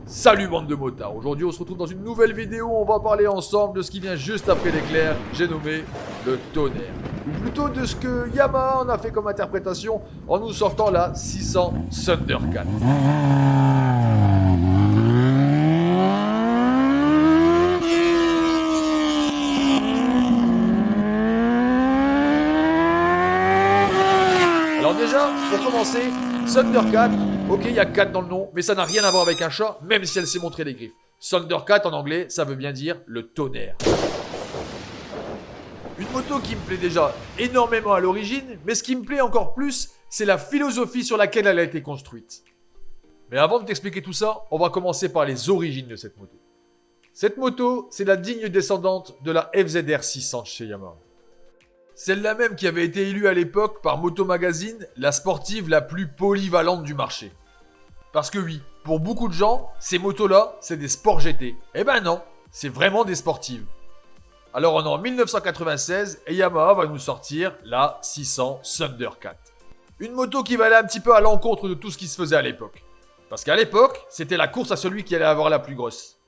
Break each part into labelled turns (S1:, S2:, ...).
S1: Salut bande de motards, aujourd'hui on se retrouve dans une nouvelle vidéo, on va parler ensemble de ce qui vient juste après l'éclair, j'ai nommé le tonnerre. Ou plutôt de ce que Yamaha en a fait comme interprétation en nous sortant la 600 Thundercat. Alors déjà, pour commencer, Thundercat, ok il y a 4 dans le nom, mais ça n'a rien à voir avec un chat, même si elle s'est montrée les griffes. Thundercat en anglais, ça veut bien dire le tonnerre. Une moto qui me plaît déjà énormément à l'origine, mais ce qui me plaît encore plus, c'est la philosophie sur laquelle elle a été construite. Mais avant de t'expliquer tout ça, on va commencer par les origines de cette moto. Cette moto, c'est la digne descendante de la FZR 600 chez Yamaha. Celle-là même qui avait été élue à l'époque par Moto Magazine la sportive la plus polyvalente du marché. Parce que oui, pour beaucoup de gens, ces motos-là, c'est des sports GT. Eh ben non, c'est vraiment des sportives. Alors on est en 1996 et Yamaha va nous sortir la 600 Thundercat. Une moto qui va aller un petit peu à l'encontre de tout ce qui se faisait à l'époque. Parce qu'à l'époque, c'était la course à celui qui allait avoir la plus grosse.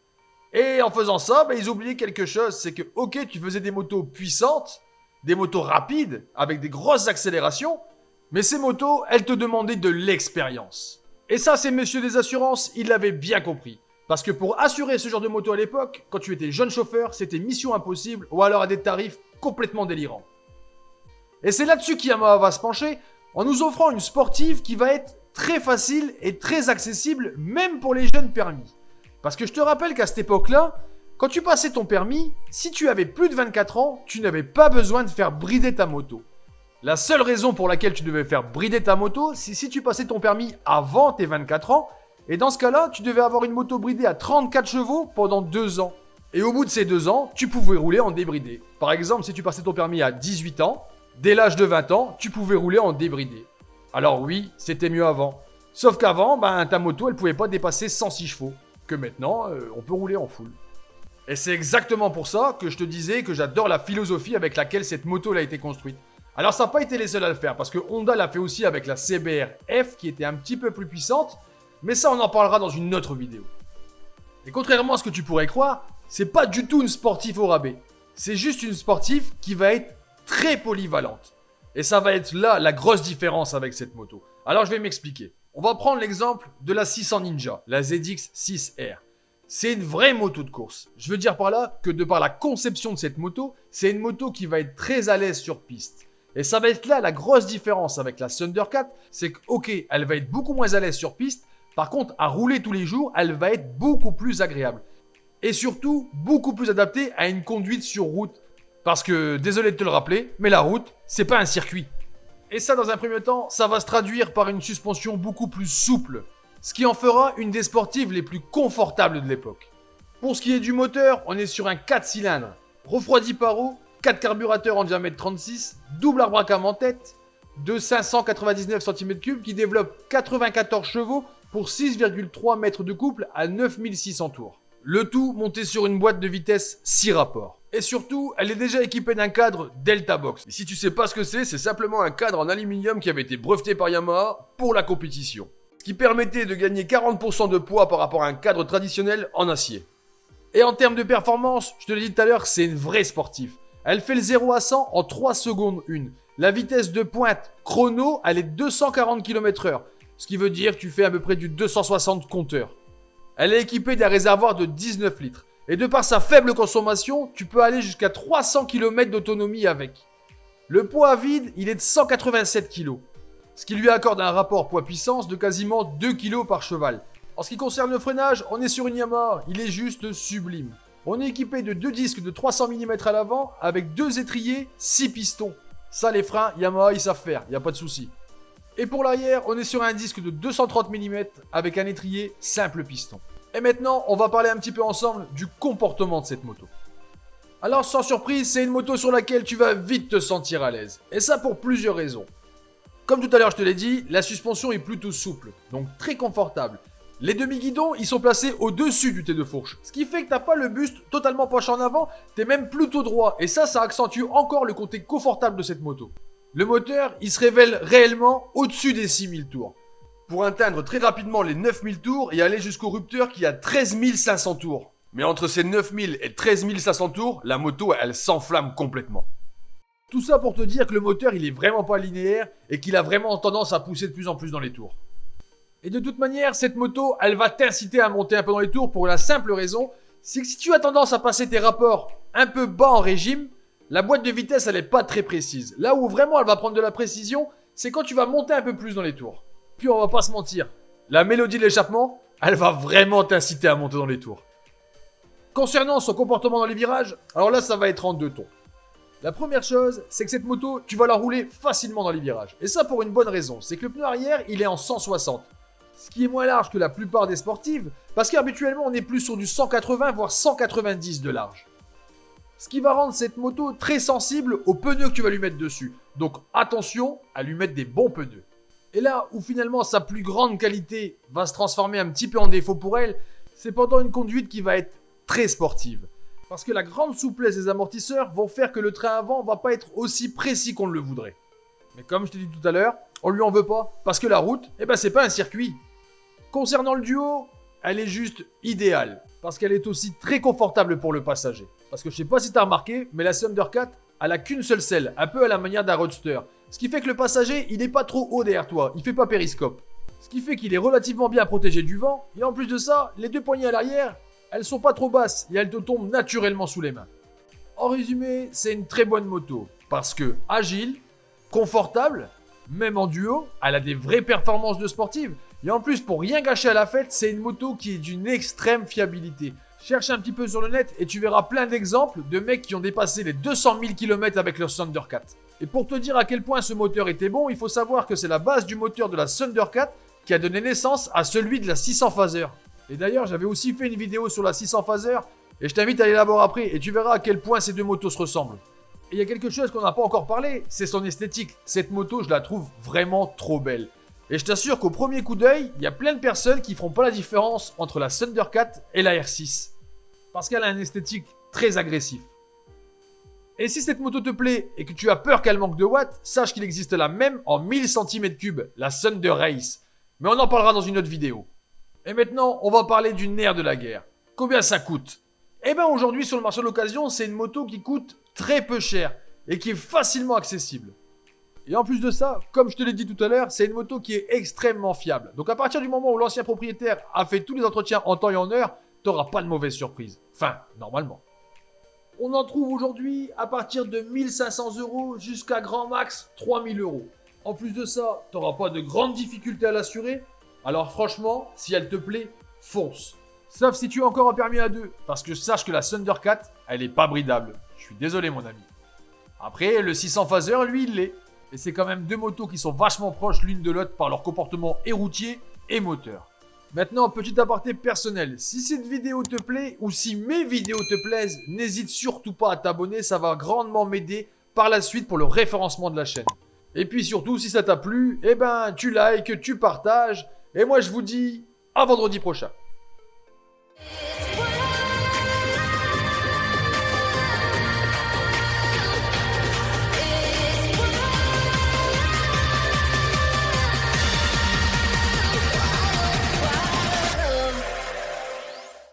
S1: Et en faisant ça, ils oubliaient quelque chose, c'est que ok, tu faisais des motos puissantes, des motos rapides, avec des grosses accélérations, mais ces motos, elles te demandaient de l'expérience. Et ça, ces messieurs des assurances, ils l'avaient bien compris. Parce que pour assurer ce genre de moto à l'époque, quand tu étais jeune chauffeur, c'était mission impossible, ou alors à des tarifs complètement délirants. Et c'est là-dessus qu'Yamaha va se pencher, en nous offrant une sportive qui va être très facile et très accessible, même pour les jeunes permis. Parce que je te rappelle qu'à cette époque-là, quand tu passais ton permis, si tu avais plus de 24 ans, tu n'avais pas besoin de faire brider ta moto. La seule raison pour laquelle tu devais faire brider ta moto, c'est si tu passais ton permis avant tes 24 ans, et dans ce cas-là, tu devais avoir une moto bridée à 34 chevaux pendant 2 ans. Et au bout de ces 2 ans, tu pouvais rouler en débridé. Par exemple, si tu passais ton permis à 18 ans, dès l'âge de 20 ans, tu pouvais rouler en débridé. Alors oui, c'était mieux avant. Sauf qu'avant, ta moto, elle pouvait pas dépasser 106 chevaux. Que maintenant, on peut rouler en full. Et c'est exactement pour ça que je te disais que j'adore la philosophie avec laquelle cette moto a été construite. Alors ça n'a pas été les seuls à le faire, parce que Honda l'a fait aussi avec la CBR F qui était un petit peu plus puissante, mais ça on en parlera dans une autre vidéo. Et contrairement à ce que tu pourrais croire, c'est pas du tout une sportive au rabais. C'est juste une sportive qui va être très polyvalente. Et ça va être là la grosse différence avec cette moto. Alors je vais m'expliquer. On va prendre l'exemple de la 600 Ninja, la ZX6R. C'est une vraie moto de course. Je veux dire par là que de par la conception de cette moto, c'est une moto qui va être très à l'aise sur piste. Et ça va être là la grosse différence avec la Thundercat, c'est que ok, elle va être beaucoup moins à l'aise sur piste, par contre à rouler tous les jours, elle va être beaucoup plus agréable. Et surtout, beaucoup plus adaptée à une conduite sur route. Parce que, désolé de te le rappeler, mais la route, c'est pas un circuit. Et ça dans un premier temps, ça va se traduire par une suspension beaucoup plus souple. Ce qui en fera une des sportives les plus confortables de l'époque. Pour ce qui est du moteur, on est sur un 4 cylindres, refroidi par eau, 4 carburateurs en diamètre 36, double arbre à cam en tête, de 599 cm3 qui développe 94 chevaux pour 6,3 mètres de couple à 9600 tours. Le tout monté sur une boîte de vitesse 6 rapports. Et surtout, elle est déjà équipée d'un cadre Delta Box. Et si tu sais pas ce que c'est simplement un cadre en aluminium qui avait été breveté par Yamaha pour la compétition. Qui permettait de gagner 40% de poids par rapport à un cadre traditionnel en acier. Et en termes de performance, je te l'ai dit tout à l'heure, c'est une vraie sportive. Elle fait le 0 à 100 en 3 secondes 1. La vitesse de pointe chrono, elle est 240 km/h. Ce qui veut dire que tu fais à peu près du 260 compteurs. Elle est équipée d'un réservoir de 19 litres. Et de par sa faible consommation, tu peux aller jusqu'à 300 km d'autonomie avec. Le poids à vide, il est de 187 kg. Ce qui lui accorde un rapport poids-puissance de quasiment 2 kg par cheval. En ce qui concerne le freinage, on est sur une Yamaha, il est juste sublime. On est équipé de 2 disques de 300 mm à l'avant avec 2 étriers, 6 pistons. Ça les freins, Yamaha ils savent faire, il n'y a pas de souci. Et pour l'arrière, on est sur un disque de 230 mm avec un étrier simple piston. Et maintenant, on va parler un petit peu ensemble du comportement de cette moto. Alors sans surprise, c'est une moto sur laquelle tu vas vite te sentir à l'aise. Et ça pour plusieurs raisons. Comme tout à l'heure je te l'ai dit, la suspension est plutôt souple, donc très confortable. Les demi-guidons, ils sont placés au-dessus du T2 fourche, ce qui fait que t'as pas le buste totalement penché en avant, t'es même plutôt droit, et ça accentue encore le côté confortable de cette moto. Le moteur, il se révèle réellement au-dessus des 6000 tours.
S2: pour atteindre très rapidement les 9000 tours et aller jusqu'au Rupteur qui a 13 500 tours. Mais entre ces 9000 et 13 500 tours, la moto, elle s'enflamme complètement.
S1: Tout ça pour te dire que le moteur, il est vraiment pas linéaire et qu'il a vraiment tendance à pousser de plus en plus dans les tours. Et de toute manière, cette moto, elle va t'inciter à monter un peu dans les tours pour la simple raison, c'est que si tu as tendance à passer tes rapports un peu bas en régime, la boîte de vitesse, elle n'est pas très précise. Là où vraiment elle va prendre de la précision, c'est quand tu vas monter un peu plus dans les tours. Puis on va pas se mentir, la mélodie de l'échappement, elle va vraiment t'inciter à monter dans les tours. Concernant son comportement dans les virages, alors là, ça va être en deux tons. La première chose, c'est que cette moto, tu vas la rouler facilement dans les virages. Et ça pour une bonne raison, c'est que le pneu arrière, il est en 160. Ce qui est moins large que la plupart des sportives, parce qu'habituellement, on est plus sur du 180 voire 190 de large. Ce qui va rendre cette moto très sensible aux pneus que tu vas lui mettre dessus. Donc attention à lui mettre des bons pneus. Et là où finalement sa plus grande qualité va se transformer un petit peu en défaut pour elle, c'est pendant une conduite qui va être très sportive. Parce que la grande souplesse des amortisseurs vont faire que le train avant va pas être aussi précis qu'on le voudrait. Mais comme je t'ai dit tout à l'heure, on lui en veut pas. Parce que la route, c'est pas un circuit. Concernant le duo, elle est juste idéale. Parce qu'elle est aussi très confortable pour le passager. Parce que je sais pas si t'as remarqué, mais la Thundercat, elle a qu'une seule selle, un peu à la manière d'un roadster. Ce qui fait que le passager, il n'est pas trop haut derrière toi, il fait pas périscope. Ce qui fait qu'il est relativement bien protégé du vent, et en plus de ça, les deux poignées à l'arrière, elles sont pas trop basses et elles te tombent naturellement sous les mains. En résumé, c'est une très bonne moto, parce que agile, confortable, même en duo, elle a des vraies performances de sportive. Et en plus, pour rien gâcher à la fête, c'est une moto qui est d'une extrême fiabilité. Cherche un petit peu sur le net et tu verras plein d'exemples de mecs qui ont dépassé les 200 000 km avec leur Thundercat. Et pour te dire à quel point ce moteur était bon, il faut savoir que c'est la base du moteur de la Thundercat qui a donné naissance à celui de la 600 Phaser. Et d'ailleurs, j'avais aussi fait une vidéo sur la 600 Phaser et je t'invite à aller la voir après et tu verras à quel point ces deux motos se ressemblent. Et il y a quelque chose qu'on n'a pas encore parlé, c'est son esthétique. Cette moto, je la trouve vraiment trop belle. Et je t'assure qu'au premier coup d'œil, il y a plein de personnes qui feront pas la différence entre la Thundercat et la R6. Parce qu'elle a un esthétique très agressif. Et si cette moto te plaît et que tu as peur qu'elle manque de watts, sache qu'il existe la même en 1000 cm3, la Thunder Race. Mais on en parlera dans une autre vidéo. Et maintenant, on va parler du nerf de la guerre. Combien ça coûte ? Aujourd'hui sur le marché de l'occasion, c'est une moto qui coûte très peu cher et qui est facilement accessible. Et en plus de ça, comme je te l'ai dit tout à l'heure, c'est une moto qui est extrêmement fiable. Donc à partir du moment où l'ancien propriétaire a fait tous les entretiens en temps et en heure, t'auras pas de mauvaise surprise. Enfin, normalement. On en trouve aujourd'hui à partir de 1500 € jusqu'à grand max 3000 €. En plus de ça, t'auras pas de grandes difficultés à l'assurer. Alors franchement, si elle te plaît, fonce. Sauf si tu as encore un permis A2, parce que sache que la Thundercat, elle est pas bridable. Je suis désolé mon ami. Après, le 600 Phaser, lui, il l'est. Et c'est quand même deux motos qui sont vachement proches l'une de l'autre par leur comportement et routier et moteur. Maintenant, petit aparté personnel, si cette vidéo te plaît ou si mes vidéos te plaisent, n'hésite surtout pas à t'abonner, ça va grandement m'aider par la suite pour le référencement de la chaîne. Et puis surtout, si ça t'a plu, tu likes, tu partages, et moi je vous dis à vendredi prochain.